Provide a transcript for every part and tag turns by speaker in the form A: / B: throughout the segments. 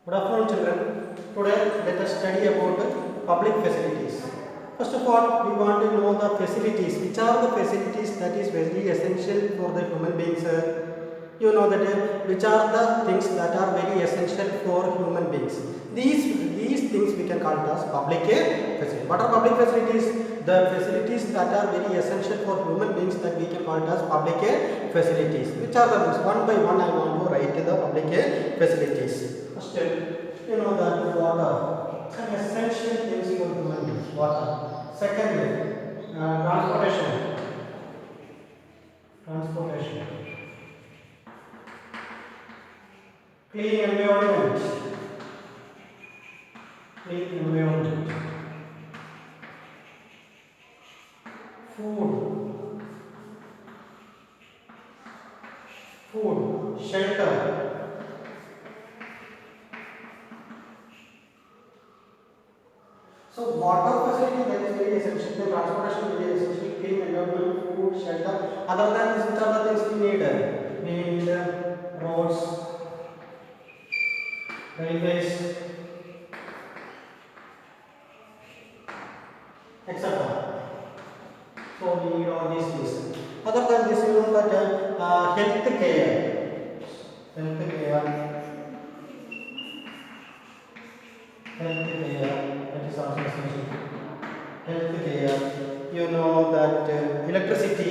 A: Good afternoon, children. Today, let us study about public facilities. First of all, we want to know the facilities. Which are the facilities that is very essential for the human beings? You know that which are the things that are very essential for human beings. These things we can call it as public facilities. What are public facilities? The facilities that are very essential for human beings that we can call it as public facilities. Which are the things? One by one, I want to write the public facilities. First, you know that water, an essential things for human beings. Water. Secondly, transportation. Transportation. Clean environment. Clean environment. Food. Food. Shelter. So water facility, that is very essential. The transportation is very essential. Clean environment, food, shelter. Other than this, which are the things we need? We need roads, railways, etc. So we need all these things. Other than this, you know that health care, that is also essential. Health care. You know that electricity.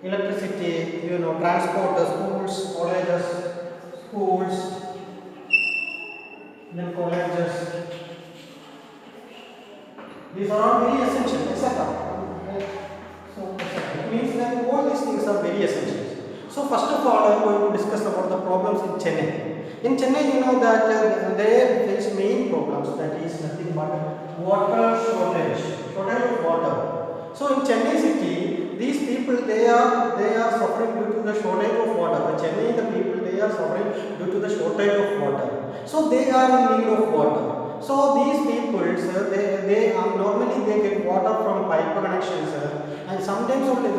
A: Electricity, you know, transport, schools, then colleges. These are all very essential, etc. So, it means that all these things are very essential. So, first of all, I am going to discuss about the problems in Chennai. In Chennai, you know that they face main problems, that is nothing but water shortage of water. So in Chennai city, these people they are suffering due to the shortage of water. The Chennai the people they are suffering due to the shortage of water. So they are in need of water. So these people, they normally they get water from pipe connections, and sometimes only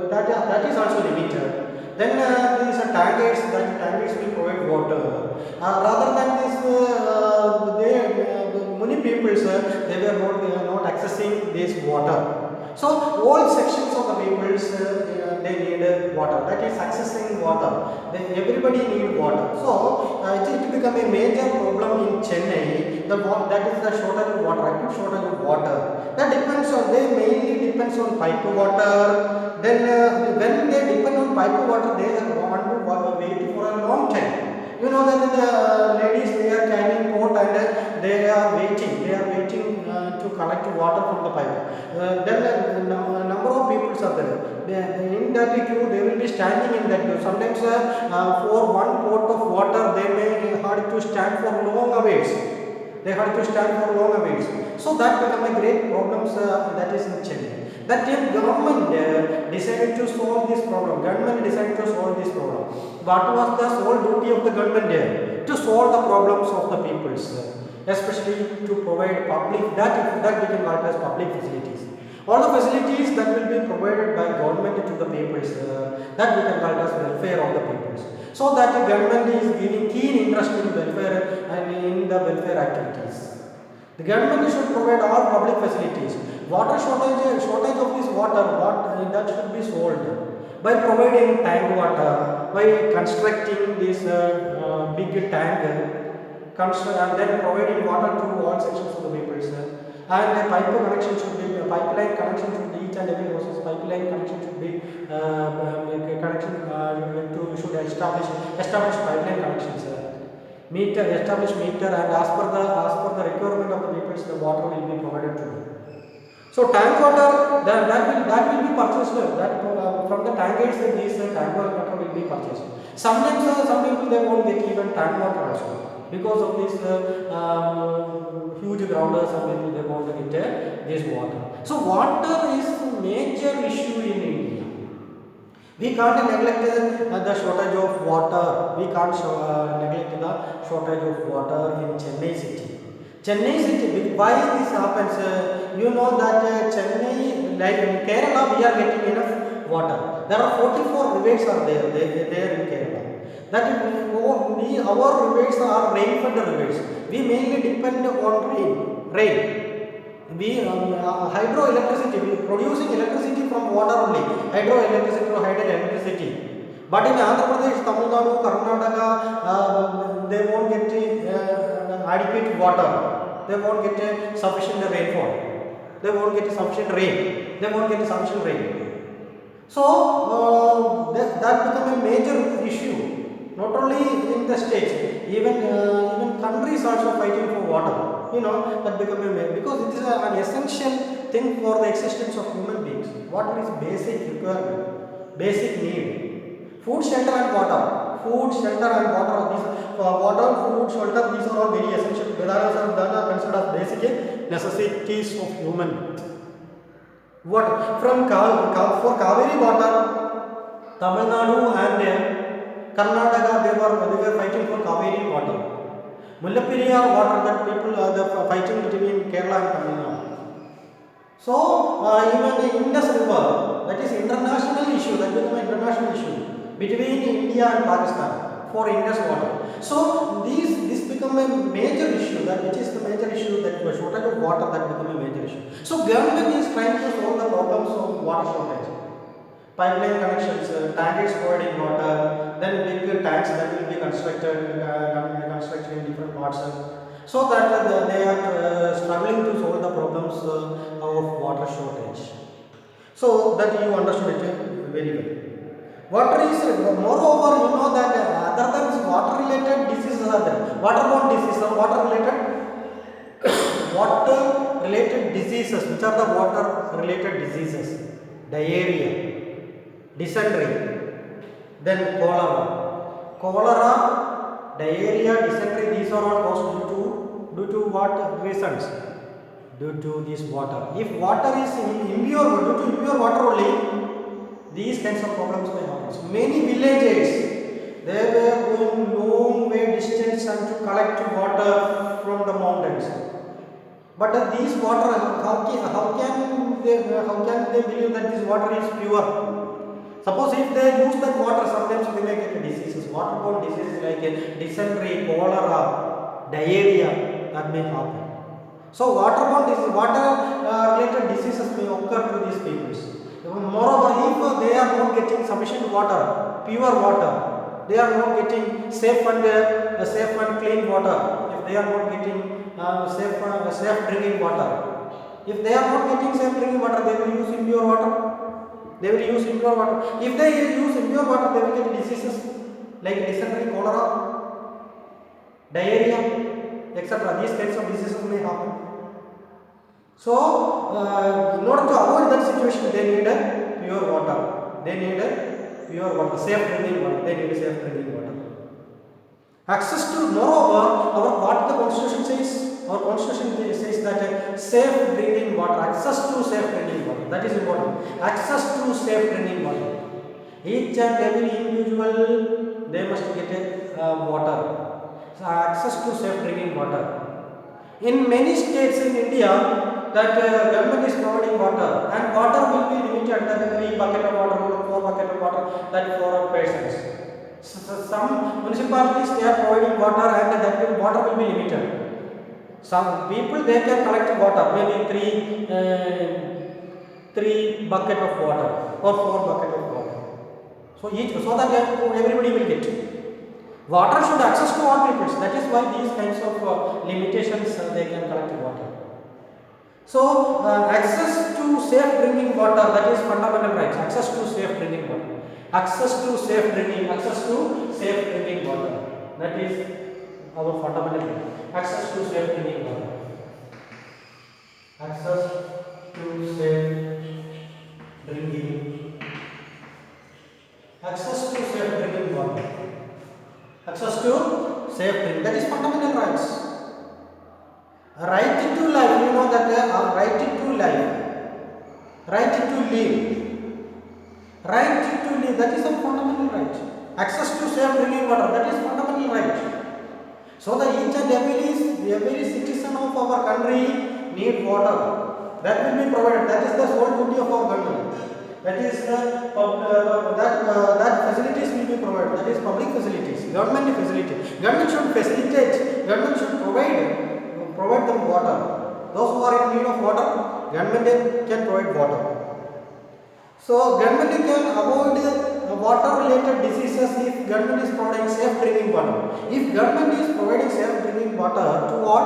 A: that is also limited. Then these tankers will provide water. Rather than this, many people they were not accessing this water. So all sections of the peoples they need water. That is accessing water. Everybody need water. So it become a major problem in Chennai. That is the shortage of water, acute shortage of water. That depends on they mainly depends on pipe water. Then when they depend on pipe water, they want to wait for a long time. You know that the ladies they are carrying pot and they are waiting. To collect water from the pipe. Then number of people are there. In that queue, they will be standing in that queue. Sometimes for one pot of water, they may have to stand for long hours. So that become a great problem that is in Chennai. That time government decided to solve this problem. What was the sole duty of the government there? To solve the problems of the peoples. Especially to provide public that we can call it as public facilities. All the facilities that will be provided by government to the peoples that we can call it as welfare of the peoples. So that the government is giving keen interest in welfare and in the welfare activities. The government should provide all public facilities. Water shortage of this water, that should be solved by providing tank water, by constructing this big tank. And then providing water to all sections of the peoples. And the pipeline connection should be each and every house's pipeline connection should be should establish pipeline connections. Establish meter, and as per the requirement of the peoples, the water will be provided to them. So tank water that will be purchased. From the tankers these tank water will be purchased. Sometimes some people they won't get even tank water also. Because of this huge grounders, some people they want to get this water. So water is a major issue in India. We can't neglect the shortage of water. We can't neglect the shortage of water in Chennai city. Chennai city, why this happens? You know that Chennai, like in Kerala, we are getting enough water. There are 44 rivers are there. They are in Kerala. That our rivers are rain-fed rivers. We mainly depend on rain. We hydroelectricity, we producing electricity from water only. Hydroelectricity or hydroelectricity. But in Andhra Pradesh, Tamil Nadu, Karnataka, they won't get adequate water. They won't get sufficient rainfall. They won't get sufficient rain. They won't get sufficient rain. So that become a major issue. Not only in the states, even countries also fighting for water. You know, that become a major, because it is an essential thing for the existence of human beings. Water is basic requirement, basic need. Food, shelter and water. Food, shelter and water. These water, food, shelter, these are all very essential. They are considered as basic necessities of human. What from for Kaveri water, Tamil Nadu and Karnataka, they were fighting for Kaveri water. Mullaperia water, that people are fighting between Kerala and Tamil Nadu. So even the Indus River, that is international issue, that become an international issue between India and Pakistan for Indus water. So this become a major issue, that which is the major issue, that the shortage of water, that become a major issue. So government is trying to solve the problems of water shortage. Pipeline connections, tankers providing water, then big tanks that will be constructed in different parts, so that they are struggling to solve the problems of water shortage. So that you understood it very well. Water is, moreover, you know that other than water related diseases are there. Waterborne diseases or water related diseases, which are the water related diseases: diarrhea, dysentery, then cholera, diarrhea, dysentery. These are all caused due to what reasons? Due to this water. If water is impure, due to impure water only, these kinds of problems may happen. So many villagers, they were going long way distance and to collect water from the mountains. But these water, how can they believe that this water is pure? Suppose if they use that water, sometimes they may get diseases, waterborne diseases like dysentery, cholera, diarrhea, that may happen. So waterborne disease, water related diseases may occur to these peoples. Moreover, if they are not getting sufficient water, pure water, they are not getting safe and clean water. If they are not getting safe drinking water, if they are not getting safe drinking water, they will use impure water. They will use impure water. If they use impure water, they will get diseases like dysentery, cholera, diarrhea, etc. These kinds of diseases may happen. So, in order to avoid that situation, they need a pure water. They need a pure water, safe drinking water. They need a safe drinking water. Access to, moreover, what the Constitution says, our Constitution says that safe drinking water, access to safe drinking water, that is important. Access to safe drinking water. Each and every individual, they must get water. So, access to safe drinking water. In many states in India, that government is providing water, and water will be limited, that 3 bucket of water or 4 bucket of water, that for persons. So some municipalities, they are providing water, and that water will be limited. Some people, they can collect water, maybe 3 bucket of water or 4 bucket of water. So that everybody will get. Water should access to all people. That is why these kinds of limitations they can collect water. So access to safe drinking water, that is fundamental rights. Access to safe drinking water. Access to safe drinking water. That is our fundamental right. Access to safe drinking water. Access to safe drinking. Access to safe drinking water. Access to safe drinking. That is fundamental rights. Right to life, you know that right to life, right to live, right to live, that is a fundamental right. Access to safe drinking water, that is fundamental right. So that each and every citizen of our country need water. That will be provided. That is the sole duty of our government. That is that facilities will be provided. That is public facilities, government facility. Government should facilitate. Government should provide them water. Those who are in need of water, government can provide water. So government can avoid water-related diseases if government is providing safe drinking water. If government is providing safe drinking water to all,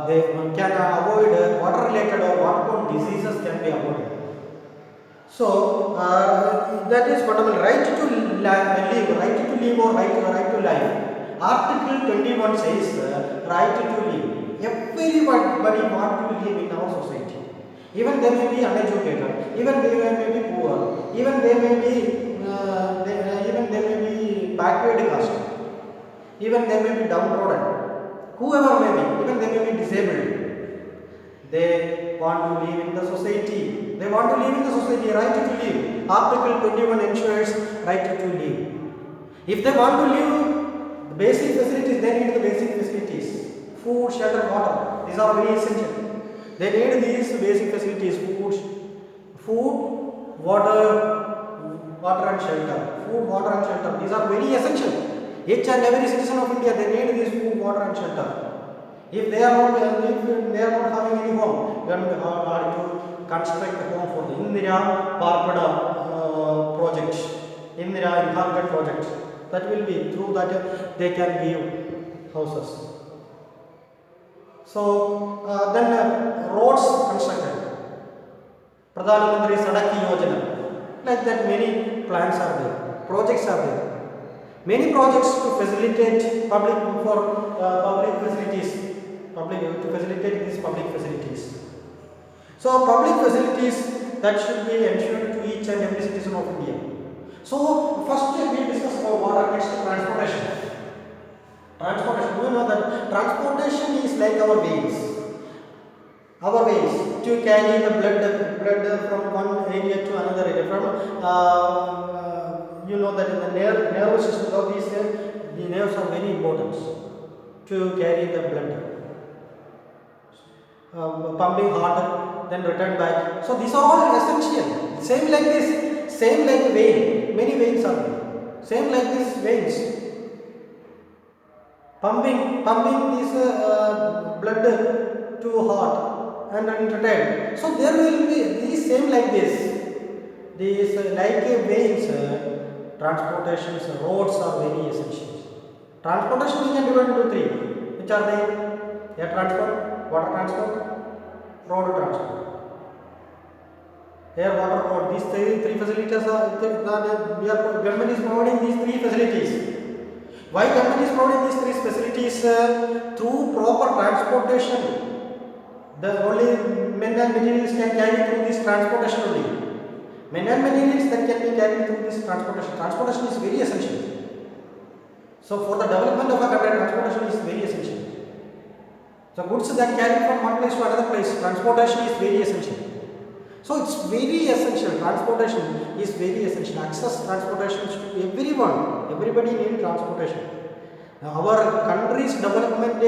A: they can avoid water-related or waterborne diseases can be avoided. So that is fundamental. Right to live, right to live or right to life. Article 21 says right to live. Everybody want to live in our society. Even they may be uneducated, even they may be poor, even they may be backward caste, even they may be downtrodden, whoever may be, even they may be disabled. They want to live in the society. They want to live in the society. Right to live. Article 21 ensures right to live. If they want to live, the basic facilities, they need the basic facilities. Food, shelter, water. These are very essential. They need these basic facilities: food, water and shelter. Food, water and shelter. These are very essential. Each and every citizen of India, they need this food, water and shelter. If they are not having any home, then we are to construct a home for the Indira Parpada project, Indira Inhabited project. That will be through that they can give houses. So then roads constructed, Pradhan Mantri Sadak Yojana, like that many plans are there, projects are there, many projects to facilitate public facilities, to facilitate these public facilities. So public facilities that should be ensured to each and every citizen of India. So first we discuss about water, next transportation. Transportation, you know that transportation is like our veins. Our veins to carry the blood from one area to another area. From you know that in the nervous system of these, the nerves are very important to carry the blood. Pumping heart, then return back. So these are all essential. Same like this, same like the vein. Many veins are there. Same like these veins. Pumping this blood to heart and then return. So there will be these same like this. These like veins. Transportations, roads are very essential. Transportation we can divide into three. Which are they? Air transport, water transport, road transport. Air, water, road. These three facilities are government is providing these three facilities. Why government is providing these three facilities? Through proper transportation. The only men and materials can carry through this transportation only. Men and materials that can be carried through this transportation. Transportation is very essential. So for the development of a country, transportation is very essential. So goods that carry from one place to another place, transportation is very essential. So it's very essential. Transportation is very essential. Access transportation to everyone. Everybody needs transportation. Now our country's development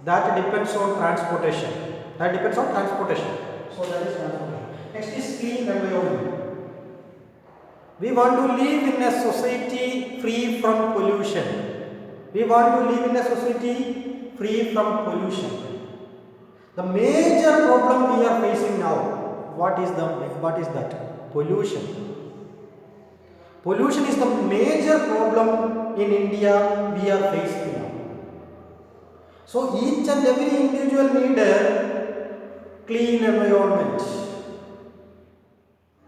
A: that depends on transportation. So that is transportation. Next is clean environment. We want to live in a society free from pollution. The major problem we are facing now, what is that? Pollution. Pollution is the major problem in India we are facing now. So each and every individual need a clean environment.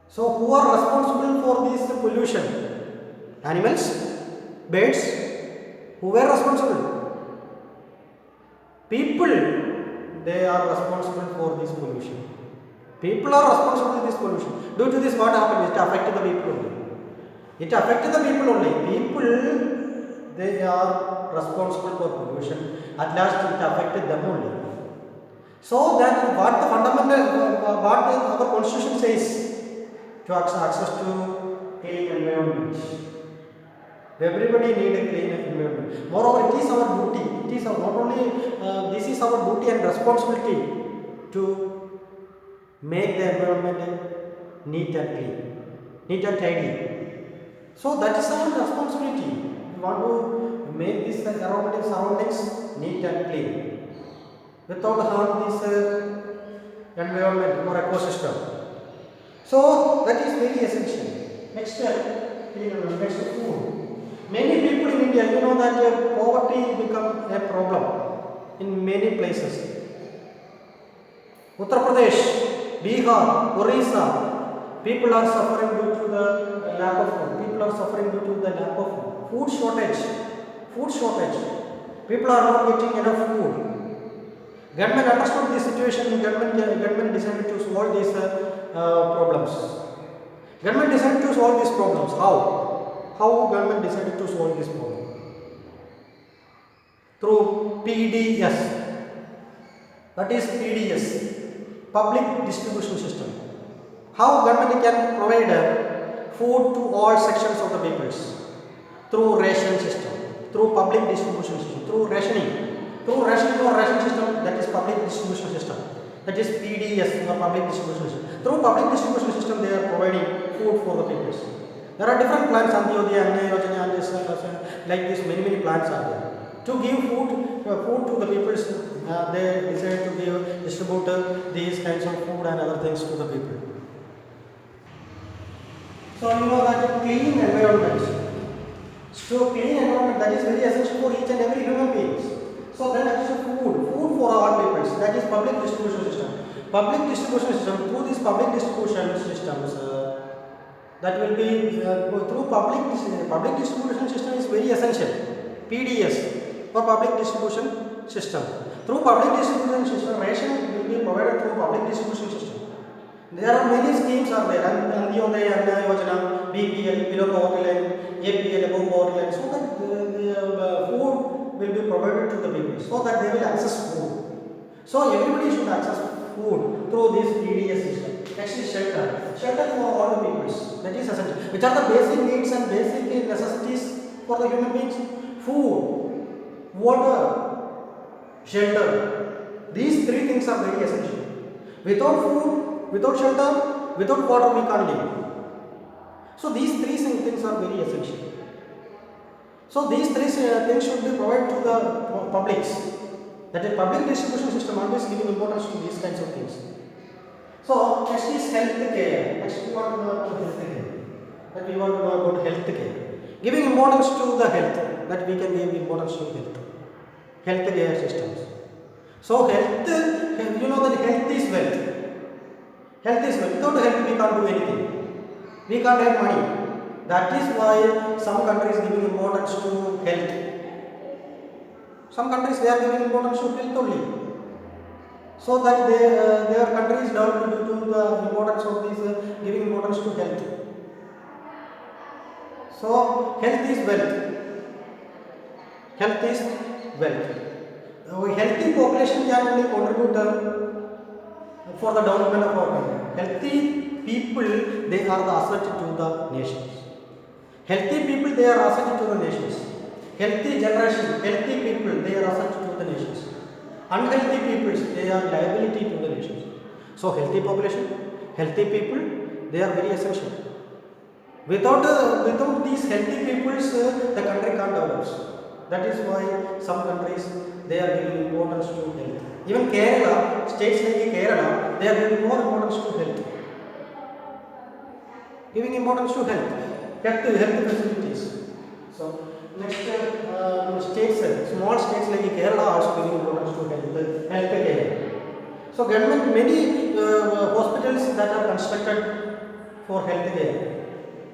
A: So who are responsible for this pollution? Animals, birds, who were responsible? People, they are responsible for this pollution. People are responsible for this pollution. Due to this, what happened? It affected the people only. People, they are responsible for pollution. At last, it affected them only. So that what our constitution says, to access to clean environment. Everybody need a clean environment. Moreover, it is our duty. It is our, not only this is our duty and responsibility to make the environment neat and clean, neat and tidy. So that is our responsibility. We want to make this surroundings neat and clean without harm this environment or ecosystem. So that is very essential. Next, next food. Many people in India, you know that poverty become a problem in many places. Uttar Pradesh, Bihar, Orissa, people are suffering due to the lack of food. People are suffering due to the lack of food. Food shortage. Food shortage. People are not getting enough food. Government understood this situation. Government decided to solve these problems. Government decided to solve these problems. How? How government decided to solve this problem? Through PDS. That is PDS, Public Distribution System. How government can provide food to all sections of the peoples? Through ration system, through public distribution system, through rationing. Through rationing or ration system, that is public distribution system. That is PDS, or public distribution system. Through public distribution system, they are providing food for the peoples. There are different plans, Antyodaya, Anna Yojana, and this, like this, many plans are there. To give food to the people, they decide to distribute these kinds of food and other things to the people. So you know that clean environment. So clean environment, that is very essential for each and every human being. So then that is food for all people. That is public distribution system. Public distribution system, through these public distribution systems, that will be through public distribution system is very essential. PDS for public distribution system. Through public distribution system, ration will be provided through public distribution system. There are many schemes are there. Antyodaya, Anna Yojana, BPL, below poverty line, APL, above poverty line. So that the food will be provided to the people, so that they will access food. So everybody should access food through this PDS system. Next is shelter. Shelter for all the peoples. That is essential. Which are the basic needs and basic necessities for the human beings? Food, water, shelter. These three things are very essential. Without food, without shelter, without water, we can't live. So these three things are very essential. So these three things should be provided to the publics. That is, public distribution system always giving importance to these kinds of things. So next is health care. Next we want to know about health care. That we want to know about health care. Giving importance to the health. That we can give importance to health. Health care systems. So health, you know that health is wealth. Health is wealth. Without health we can't do anything. We can't have money. That is why some countries giving importance to health. Some countries they are giving importance to health only. So that their country is developed due to the importance of this giving importance to health. So health is wealth. Health is wealth. A healthy population can only contribute for the development of our country. Healthy people, they are the asset to the nations. Healthy people, they are asset to the nations. Healthy generation, healthy people, they are asset to the nations. Unhealthy people, they are liability to the nations. So healthy population, healthy people, they are very essential. Without these healthy people, the country can't develop. That is why some countries, they are giving importance to health. Even Kerala, states like Kerala, they are giving more importance to health. Giving importance to health facilities. So next, states, small states like Kerala are also giving importance to health care. So government, many hospitals that are constructed for health care.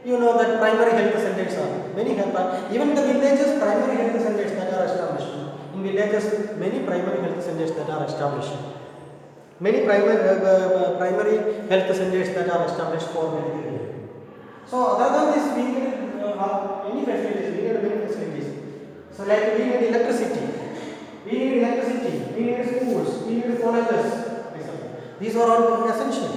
A: You know that primary health centers are many even in the villages, primary health centers that are established. In villages, many primary health centers that are established. Many primary health centers that are established for health care. So other than this, we need any facilities. We need many facilities. So like we need electricity. We need schools. We need colleges. These are all essential.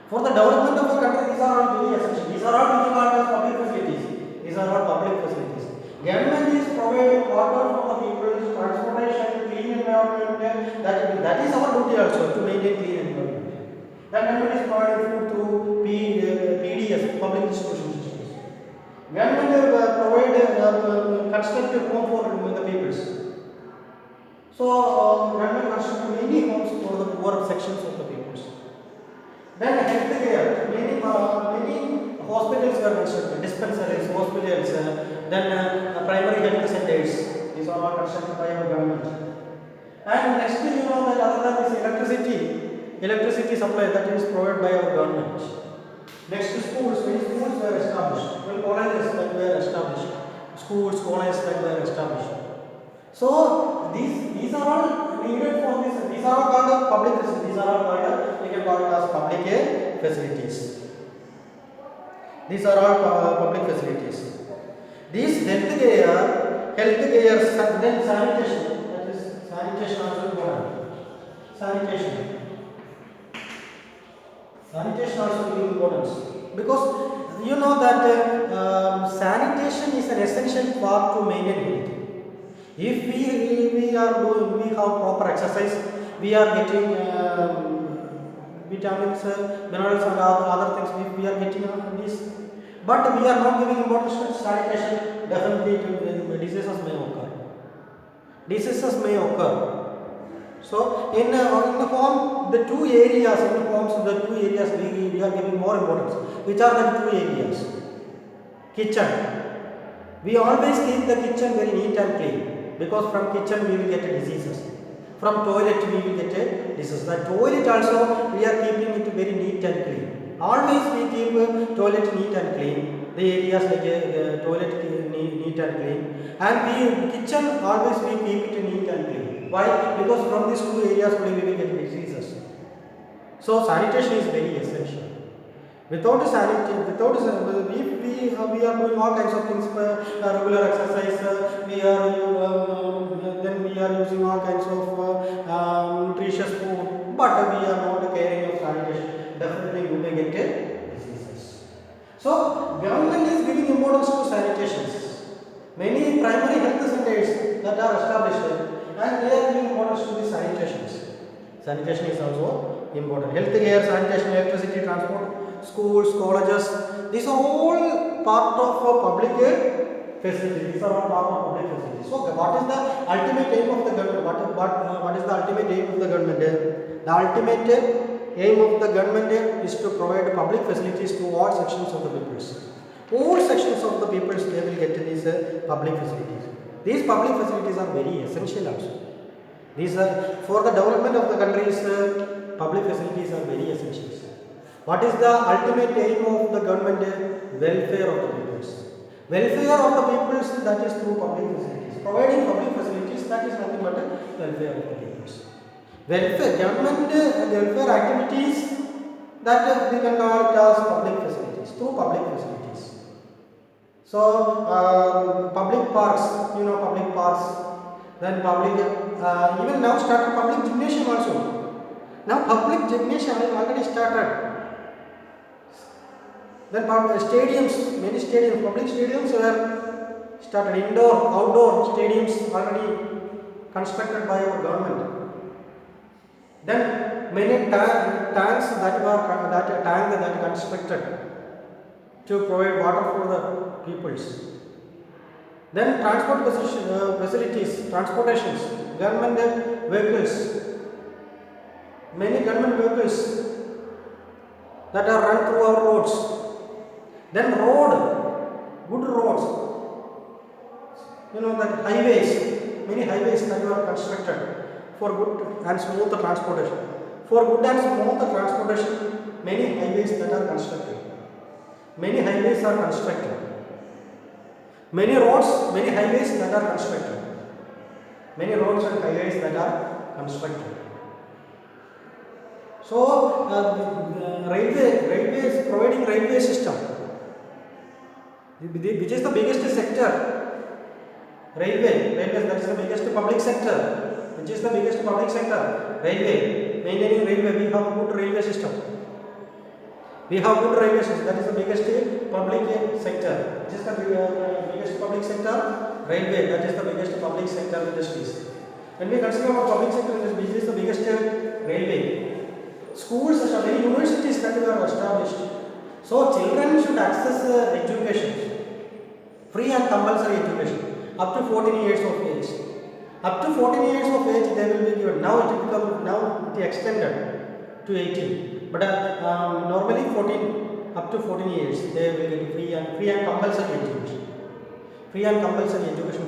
A: For the development of the country, these are all very essential. These are all being part of public facilities. These are all public facilities. Government is providing water for the people, transportation, clean environment. That is our duty also to maintain clean environment. Then government is providing food through PDS, public distribution systems. Government provide constructive home for the peoples. So government constructed many homes for the poor sections of the peoples. Then healthcare, many hospitals were constructed, dispensaries, hospitals, then primary health centers. These are all constructed by our government. And next, you know that other than this electricity supply that is provided by our government. Next, schools, many schools were established, many colleges that were established, schools, colleges that were established. So these are all needed for this. These are all called public facilities. These are all called, we can call it as public facilities. These are all public facilities. These healthcare, then sanitation. That is sanitation also important. Sanitation. Sanitation also very important because you know that sanitation is an essential part to maintain health. If we have proper exercise, we are getting vitamins, minerals and other things we are getting this, but we are not giving importance to sanitation, definitely diseases may occur. Diseases may occur. So in the home, the two areas, in the homes, the two areas we are giving more importance. Which are the two areas? Kitchen. We always keep the kitchen very neat and clean, because from kitchen we will get diseases. From toilet we will get diseases. The toilet also we are keeping it very neat and clean. Always we keep toilet neat and clean. The areas like toilet neat and clean, and kitchen always we keep it neat and clean. Why? Because from these two areas only we will get diseases. So sanitation is very essential. Without sanitation, if we are doing all kinds of things, regular exercise, then we are using all kinds of nutritious food, but we are not caring of sanitation, definitely we may get diseases. So government is giving importance to sanitations. Many primary health centers that are established, and they are giving importance to the sanitations. Sanitation is also important. Healthcare, sanitation, electricity, transport, schools, colleges, these are all part of public facilities. These are all part of public facilities. So, what is the ultimate aim of the government? What is the ultimate aim of the government? The ultimate aim of the government is to provide public facilities to all sections of the peoples. All sections of the peoples, they will get these public facilities. These public facilities are very essential also. These are for the development of the countries. Public facilities are very essential. What is the ultimate aim of the government? Welfare of the peoples. Welfare of the peoples, that is through public facilities. Providing public facilities, that is nothing but welfare of the peoples. Welfare, government welfare activities, that we can call it as public facilities, through public facilities. So public parks, public parks, then public, even now started public gymnasium also. Now public gymnasium already started. Then stadiums, many stadiums, public stadiums were started, indoor, outdoor stadiums already constructed by our government. Then many tanks that constructed to provide water for the peoples. Then transport facilities, transportations, government vehicles, many government vehicles that are run through our roads. Then good roads, that highways, many highways that were constructed for good and smooth transportation. For good and smooth transportation, many highways that are constructed. Many highways are constructed. Many roads, many highways that are constructed. Many roads and highways that are constructed. So, railways, providing railway system, which is the biggest sector. Railways, that is the biggest public sector. Which is the biggest public sector? Railway. Maintaining railway, we have a good railway system. We have good railway stations. That is the biggest public sector. Which is the biggest public sector? Railway. That is the biggest public sector industries. When we consider about public sector industries, this is the biggest railway. Schools, many universities that were established. So children should access education, free and compulsory education, up to 14 years of age. Up to 14 years of age they will be given. Now it extended to 18. But normally 14, up to 14 years they will get free and compulsory education. Free and compulsory education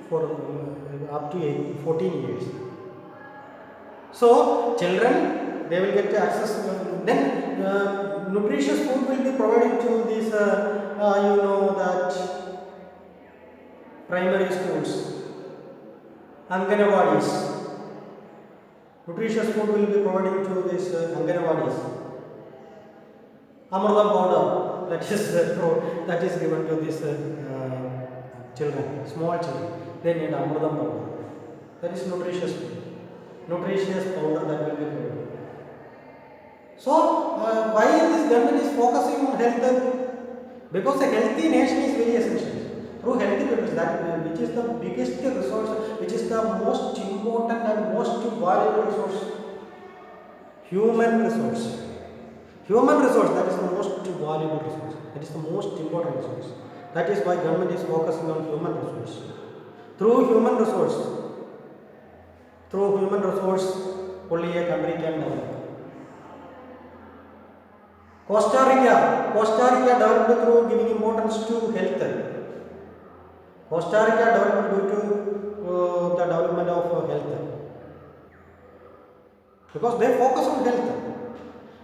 A: for up to 14 years. So children, they will get access. Then nutritious food will be provided to these that primary schools, Anganawadis. Nutritious food will be provided to these Anganawadis. Amrudam powder, that is given to these children, small children. They need Amrudam powder. That is nutritious food. Nutritious powder that will be provided. So why this government is focusing on health? Because a healthy nation is very essential. Through healthy people, which is the biggest resource, which is the most important and most valuable resource, human resource. Human resource, that is the most valuable resource. That is the most important resource. That is why government is focusing on human resource. Through human resource, only a country can develop. Costa Rica developed through giving importance to health. Costa Rica developed due to the development of health, because they focus on health.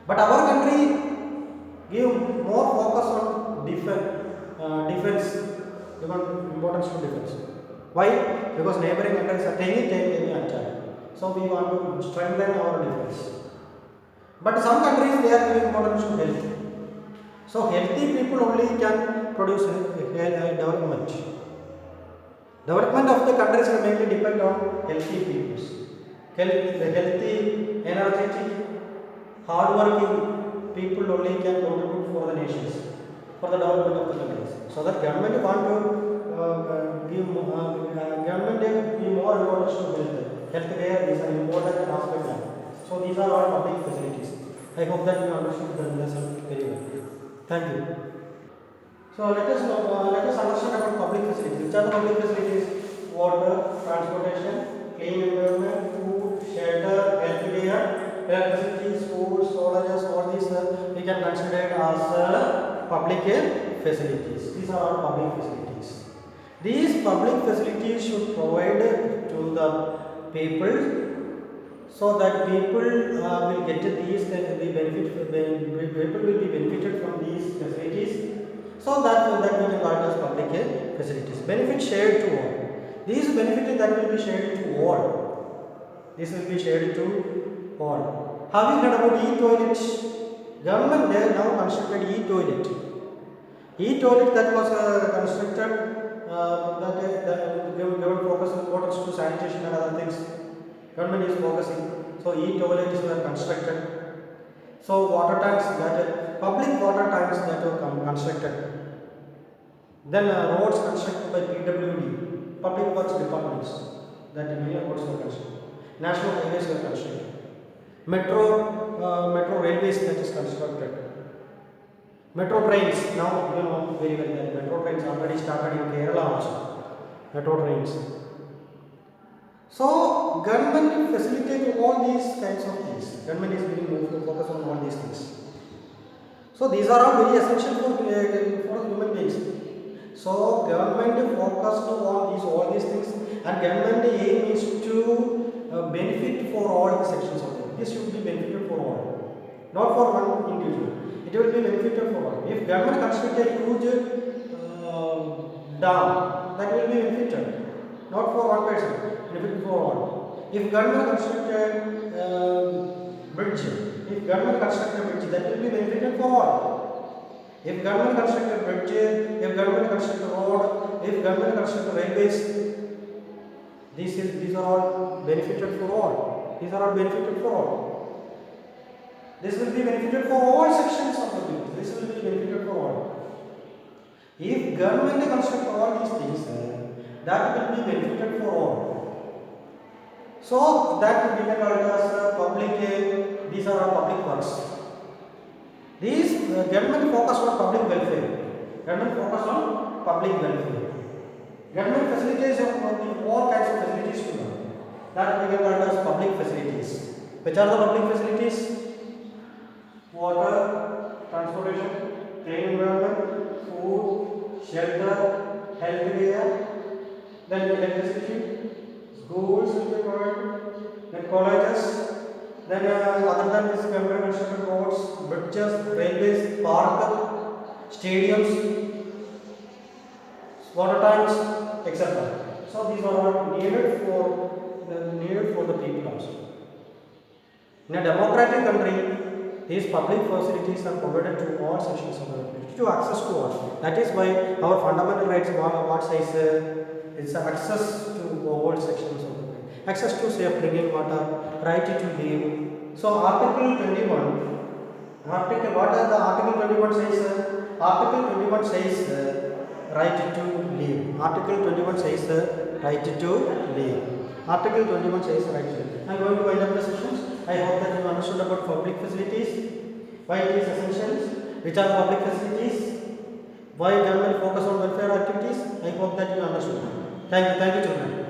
A: But our country give more focus on defense, given importance to defense. Why? Because neighboring countries are taking any attack. So we want to strengthen our defense. But some countries, they are giving importance to health. So healthy people only can produce development. Development of the countries will mainly depend on healthy people. Healthy, energetic, hardworking people only can contribute for the nations, for the development of the countries. So that government want to give more importance to health. Healthcare is an important aspect. So these are all public facilities. I hope that you understood the lesson very well. Thank you. So let us understand about public facilities. Which are the public facilities? Water, transportation, clean environment, food, shelter, healthcare, electricity, schools, colleges. All these we can consider as public facilities. These are all public facilities. These public facilities should provide to the people, so that people will get these, people will be benefited from these facilities, so that we can call it as public facilities. Benefit shared to all. These benefits that will be shared to all. This will be shared to all. Have you heard about e-toilet? Government there now constructed e-toilet. E-toilet that was constructed, that given focus importance to sanitation and other things. Government is focusing. So e-toilets were constructed. So water tanks, public water tanks that were constructed. Then roads constructed by PWD, public works departments, that many roads were constructed. National highways were constructed. Metro railways that is constructed. Metro trains, now you know very well that metro trains already started in Kerala also. Metro trains. So government facilitate all these kinds of things. Government is really moved to focus on all these things. So these are all very essential for human beings. So government focused on all these things, and government aim is to benefit for all the sections of it. This should be benefited for all, not for one individual. It will be benefited for all. If government construct a huge dam, that will be benefited, not for one person, benefit for all. If government construct a bridge, that will be benefited for all. If government construct a bridge, if government construct a road, if government construct railways, these are all benefited for all. These are all benefited for all. This will be benefited for all sections of the people. This will be benefited for all. If government construct all these things, that will be benefited for all. So that we can call it as public. These are all public works. These government focus on public welfare. Government focus on public welfare. Government facilities all kinds of facilities to them. That we can call it as public facilities. Which are the public facilities? Water, transportation, clean environment, food, shelter, healthcare, then electricity, schools will be provided, then colleges, then other than this government constructed roads, bridges, railways, park, stadiums, water tanks, etc. So these are all needed for the people also. In a democratic country, these public facilities are provided to all sections of the population, to access to all. That is why our fundamental rights, what says, it's access to all sections of the population. Access to safe drinking water, right to live. So Article 21, what are the Article 21 says? Article 21 says right to live. Article 21 says right to live. Article 21 says right to live. I am going to wind up the sessions. I hope that you understood about public facilities, why it is essential, which are public facilities, why government focus on welfare activities. I hope that you understood. Thank you children.